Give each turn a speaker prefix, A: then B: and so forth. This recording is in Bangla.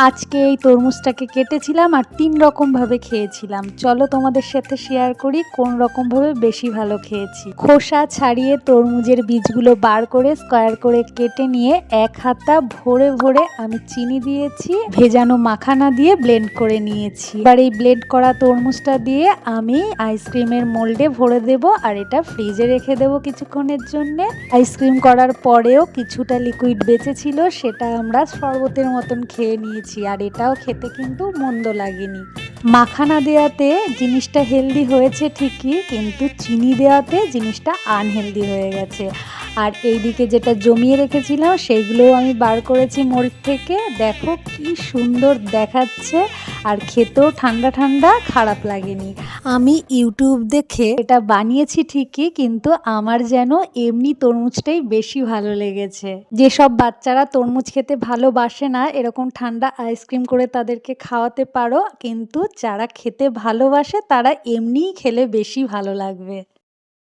A: আজকে এই তরমুজটাকে কেটেছিলাম আর ৩ রকমভাবে খেয়েছিলাম। চলো তোমাদের সাথে শেয়ার করি কোন রকমভাবে বেশি ভালো খেয়েছি। খোসা ছাড়িয়ে তরমুজের বীজগুলো বার করে স্কোয়ার করে কেটে নিয়ে এক হাতা ভরে ভরে আমি চিনি দিয়েছি, ভেজানো মাখানা দিয়ে ব্লেন্ড করে নিয়েছি। এবার এই ব্লেন্ড করা তরমুজটা দিয়ে আমি আইসক্রিমের মোল্ডে ভরে দেব আর এটা ফ্রিজে রেখে দেব কিছুক্ষণের জন্যে। আইসক্রিম করার পরেও কিছুটা লিকুইড বেঁচে ছিল, সেটা আমরা শরবতের মতন খেয়ে নিয়েছি। আর এটাও খেতে কিন্তু মন্দ লাগেনি। মাখানা দেওয়াতে জিনিসটা হেলদি হয়েছে ঠিকই, কিন্তু চিনি দেওয়াতে জিনিসটা আনহেলদি হয়ে গেছে। আর এইদিকে যেটা জমিয়ে রেখেছিলাম সেইগুলোও আমি বার করেছি মোল্ড থেকে। দেখো কি সুন্দর দেখাচ্ছে, আর খেতেও ঠান্ডা ঠান্ডা, খারাপ লাগেনি। আমি ইউটিউব দেখে এটা বানিয়েছি ঠিকই, কিন্তু আমার যেন এমনি তরমুজটাই বেশি ভালো লেগেছে। যেসব বাচ্চারা তরমুজ খেতে ভালোবাসে না, এরকম ঠান্ডা আইসক্রিম করে তাদেরকে খাওয়াতে পারো, কিন্তু যারা খেতে ভালোবাসে তারা এমনিই খেলে বেশি ভালো লাগবে।